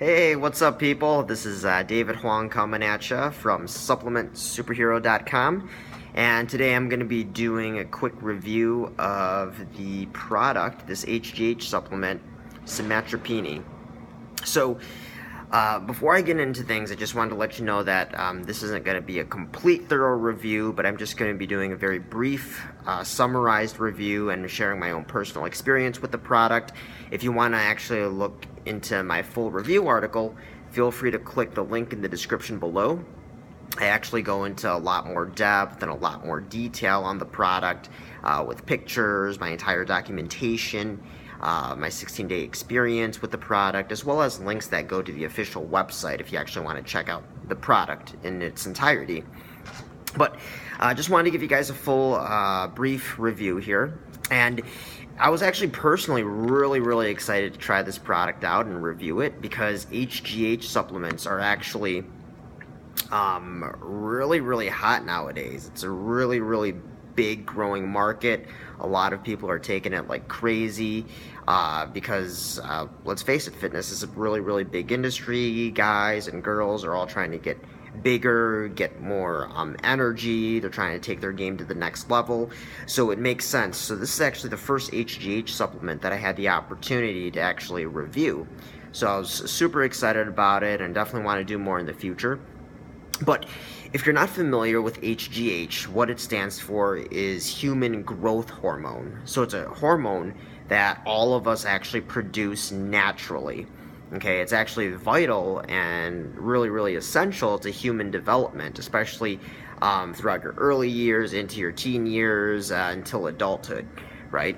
Hey, what's up, people? This is David Huang coming at you from supplementsuperhero.com, and today I'm going to be doing a quick review of the product, this HGH supplement, Somatropinne. So, before I get into things, I just wanted to let you know that this isn't going to be a complete thorough review, but I'm just going to be doing a very brief, summarized review and sharing my own personal experience with the product. If you want to actually look into my full review article, feel free to click the link in the description below. I actually go into a lot more depth and a lot more detail on the product with pictures, my entire documentation, my 16-day experience with the product, as well as links that go to the official website if you actually want to check out the product in its entirety. But I just wanted to give you guys a full brief review here. And I was actually personally really excited to try this product out and review it because HGH supplements are actually really hot nowadays. It's a really big growing market. A lot of people are taking it like crazy because let's face it, fitness is a really big industry. Guys and girls are all trying to get bigger, get more energy. They're trying to take their game to the next level, so it makes sense. So this is actually the first HGH supplement that I had the opportunity to actually review, so I was super excited about it and definitely want to do more in the future. But if you're not familiar with HGH, what it stands for is human growth hormone. So it's a hormone that all of us actually produce naturally. Okay, it's actually vital and really essential to human development, especially throughout your early years, into your teen years, until adulthood, right?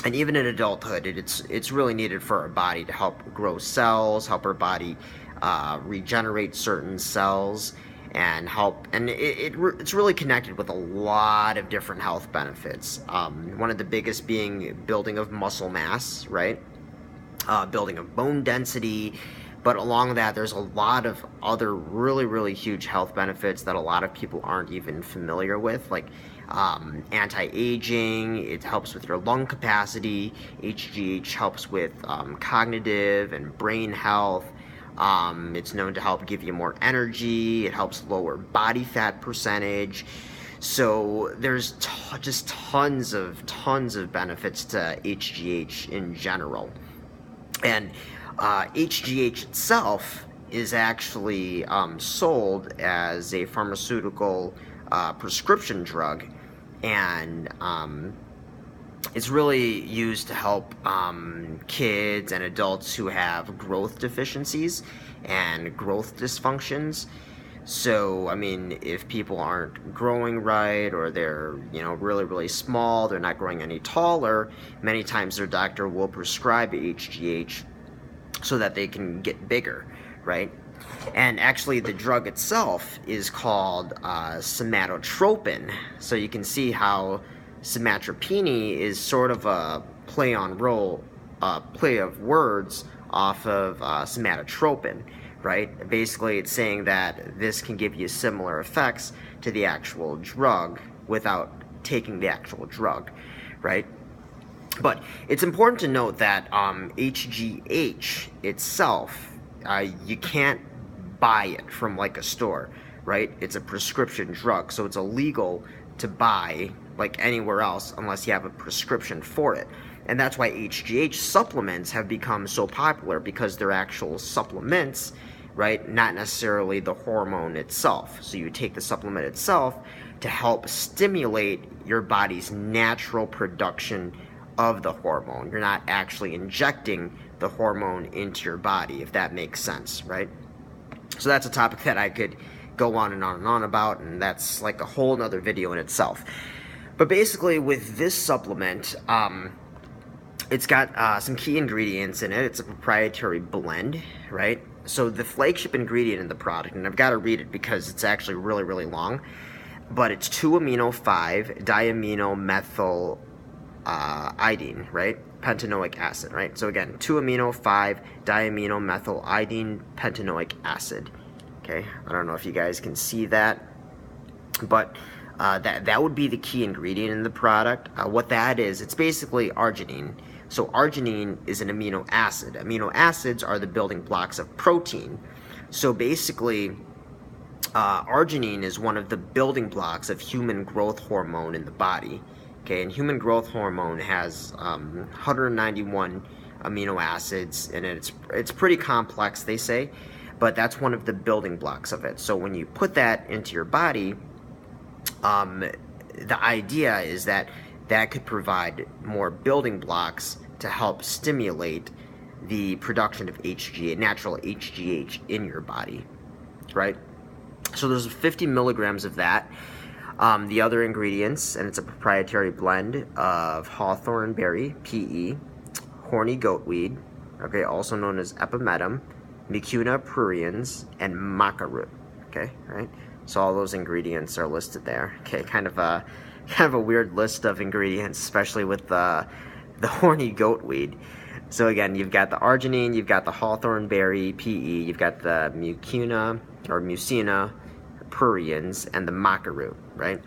And even in adulthood, it's really needed for our body to help grow cells, help our body regenerate certain cells, and help. And it's really connected with a lot of different health benefits. One of the biggest being building of muscle mass, right? Building of bone density, but along that there's a lot of other really huge health benefits that a lot of people aren't even familiar with, like anti-aging. It helps with your lung capacity. HGH helps with cognitive and brain health. It's known to help give you more energy. It helps lower body fat percentage. So there's just tons of benefits to HGH in general. And HGH itself is actually sold as a pharmaceutical prescription drug, and it's really used to help kids and adults who have growth deficiencies and growth dysfunctions. So, I mean, if people aren't growing right, or they're, really small, they're not growing any taller, many times their doctor will prescribe HGH so that they can get bigger, right? And actually, the drug itself is called Somatotropin. So you can see how Somatropinne is sort of a play of words off of somatotropin, right? Basically, it's saying that this can give you similar effects to the actual drug without taking the actual drug, right? But it's important to note that HGH itself, you can't buy it from like a store, right? It's a prescription drug, so it's illegal to buy like anywhere else unless you have a prescription for it. And that's why HGH supplements have become so popular, because they're actual supplements, right? Not necessarily the hormone itself. So you take the supplement itself to help stimulate your body's natural production of the hormone. You're not actually injecting the hormone into your body, if that makes sense, right? So that's a topic that I could go on and on about, and that's like a whole nother video in itself. But basically, with this supplement, it's got some key ingredients in it. It's a proprietary blend, right? So the flagship ingredient in the product, and I've got to read it because it's actually really long, but it's 2-amino-5-diaminomethyl-idine, right? Pentanoic acid, right? So again, 2-amino-5-diaminomethyl-idine pentanoic acid. Okay, I don't know if you guys can see that, but that would be the key ingredient in the product. What that is, it's basically arginine, So arginine is an amino acid. Amino acids are the building blocks of protein. So basically, arginine is one of the building blocks of human growth hormone in the body. Okay, and human growth hormone has 191 amino acids, and it's pretty complex, they say, but that's one of the building blocks of it. So when you put that into your body, the idea is that that could provide more building blocks to help stimulate the production of HGH, natural HGH in your body, right? So there's 50 milligrams of that. The other ingredients, and it's a proprietary blend of hawthorn berry, PE, horny goatweed, okay, also known as epimetum, mucuna pruriens, and maca root, okay, right? So all those ingredients are listed there. Okay, kind of a weird list of ingredients, especially with the horny goatweed. So again, you've got the arginine, you've got the hawthorn berry, PE, you've got the mucuna or mucina pruriens, and the maca root, right?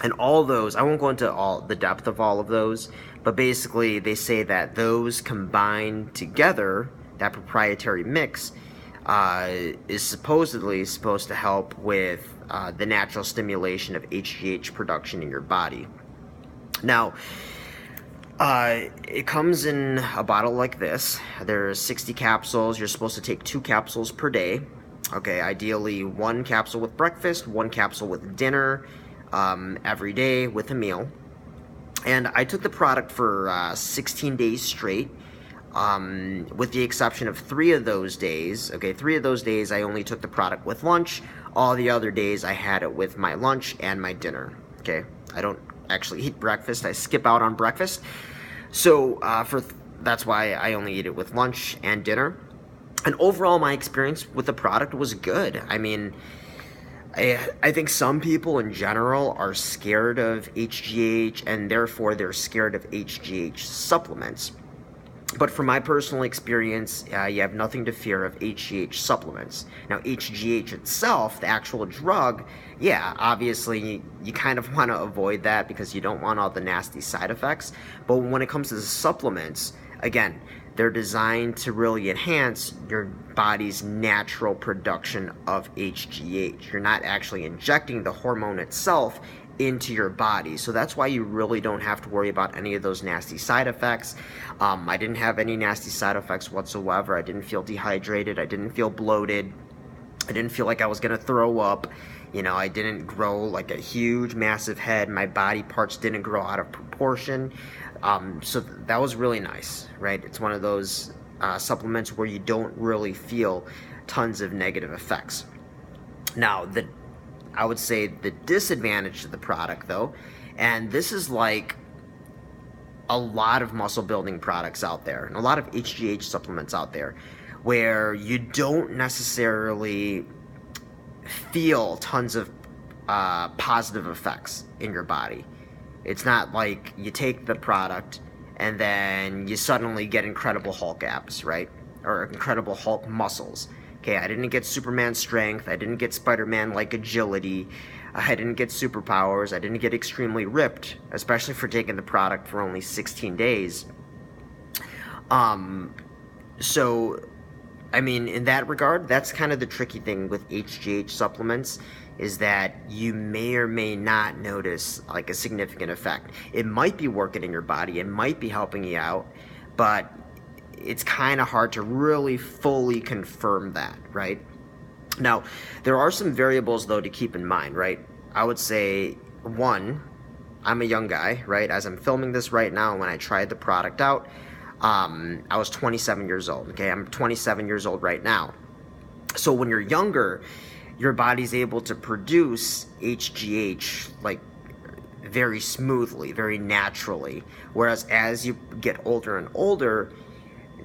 And all those, I won't go into all the depth of all of those, but basically they say that those combined together, that proprietary mix, is supposedly supposed to help with the natural stimulation of HGH production in your body. Now, it comes in a bottle like this. There's 60 capsules. You're supposed to take 2 capsules per day. Okay, ideally 1 capsule with breakfast, 1 capsule with dinner, every day with a meal. And I took the product for 16 days straight, with the exception of 3 of those days. Okay, 3 of those days I only took the product with lunch. All the other days I had it with my lunch and my dinner. Okay, I don't actually eat breakfast. I skip out on breakfast. So that's why I only eat it with lunch and dinner. And overall, my experience with the product was good. I mean, I think some people in general are scared of HGH, and therefore they're scared of HGH supplements. But from my personal experience, you have nothing to fear of HGH supplements. Now, HGH itself, the actual drug, yeah, obviously you kind of want to avoid that because you don't want all the nasty side effects. But when it comes to the supplements, again, they're designed to really enhance your body's natural production of HGH. You're not actually injecting the hormone itself into your body. So that's why you really don't have to worry about any of those nasty side effects. I didn't have any nasty side effects whatsoever. I didn't feel dehydrated. I didn't feel bloated. I didn't feel like I was going to throw up. You know, I didn't grow like a huge, massive head. My body parts didn't grow out of proportion. So that was really nice, right? It's one of those supplements where you don't really feel tons of negative effects. Now, I would say the disadvantage to the product, though, and this is like a lot of muscle building products out there and a lot of HGH supplements out there, where you don't necessarily feel tons of positive effects in your body. It's not like you take the product and then you suddenly get Incredible Hulk abs, right? Or Incredible Hulk muscles. Okay, I didn't get Superman strength. I didn't get Spider-Man-like agility. I didn't get superpowers. I didn't get extremely ripped, especially for taking the product for only 16 days. So, I mean, in that regard, that's kind of the tricky thing with HGH supplements, is that you may or may not notice like a significant effect. It might be working in your body, it might be helping you out, but it's kind of hard to really fully confirm that, right? Now, there are some variables though to keep in mind, right? I would say, one, I'm a young guy, right? As I'm filming this right now, when I tried the product out, I was 27 years old, okay? I'm 27 years old right now. So when you're younger, your body's able to produce HGH like very smoothly, very naturally. Whereas as you get older and older,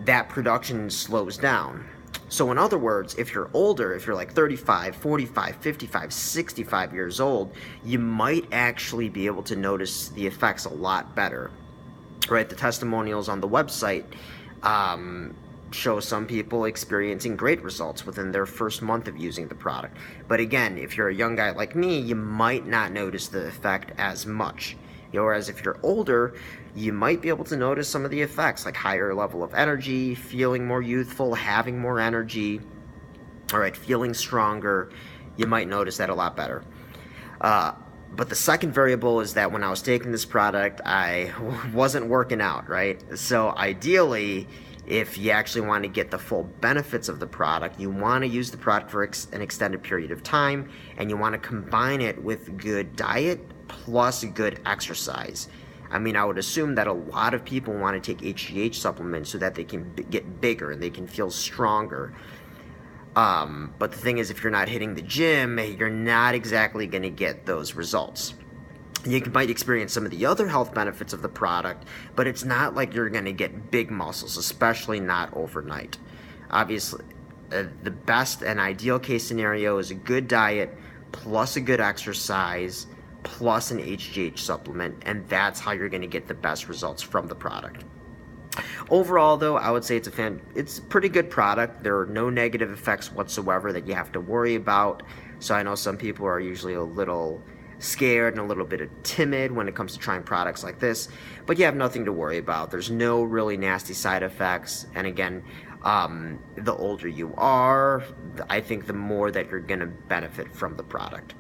that production slows down. So in other words, if you're older, if you're like 35, 45, 55, 65 years old, you might actually be able to notice the effects a lot better, right? The testimonials on the website show some people experiencing great results within their first month of using the product. But again, if you're a young guy like me, you might not notice the effect as much, Whereas if you're older, you might be able to notice some of the effects, like higher level of energy, feeling more youthful, having more energy, all right, feeling stronger. You might notice that a lot better. But the second variable is that when I was taking this product, I wasn't working out, right? So ideally, if you actually want to get the full benefits of the product, you want to use the product for an extended period of time, and you want to combine it with good diet plus good exercise. I mean, I would assume that a lot of people want to take HGH supplements so that they can get bigger and they can feel stronger. But the thing is, if you're not hitting the gym, you're not exactly going to get those results. You might experience some of the other health benefits of the product, but it's not like you're going to get big muscles, especially not overnight. Obviously, the best and ideal case scenario is a good diet plus a good exercise plus an HGH supplement, and that's how you're going to get the best results from the product. Overall, though, I would say it's a pretty good product. There are no negative effects whatsoever that you have to worry about. So I know some people are usually a little scared and a little bit timid when it comes to trying products like this, but you have nothing to worry about. There's no really nasty side effects, and again, the older you are, I think the more that you're going to benefit from the product.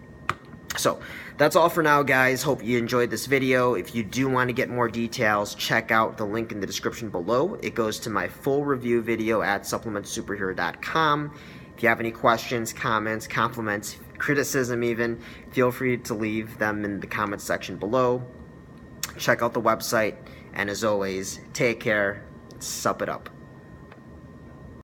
So that's all for now, guys. Hope you enjoyed this video. If you do want to get more details, check out the link in the description below. It goes to my full review video at supplementsuperhero.com. If you have any questions, comments, compliments, criticism even, feel free to leave them in the comments section below. Check out the website, and as always, take care, sup it up.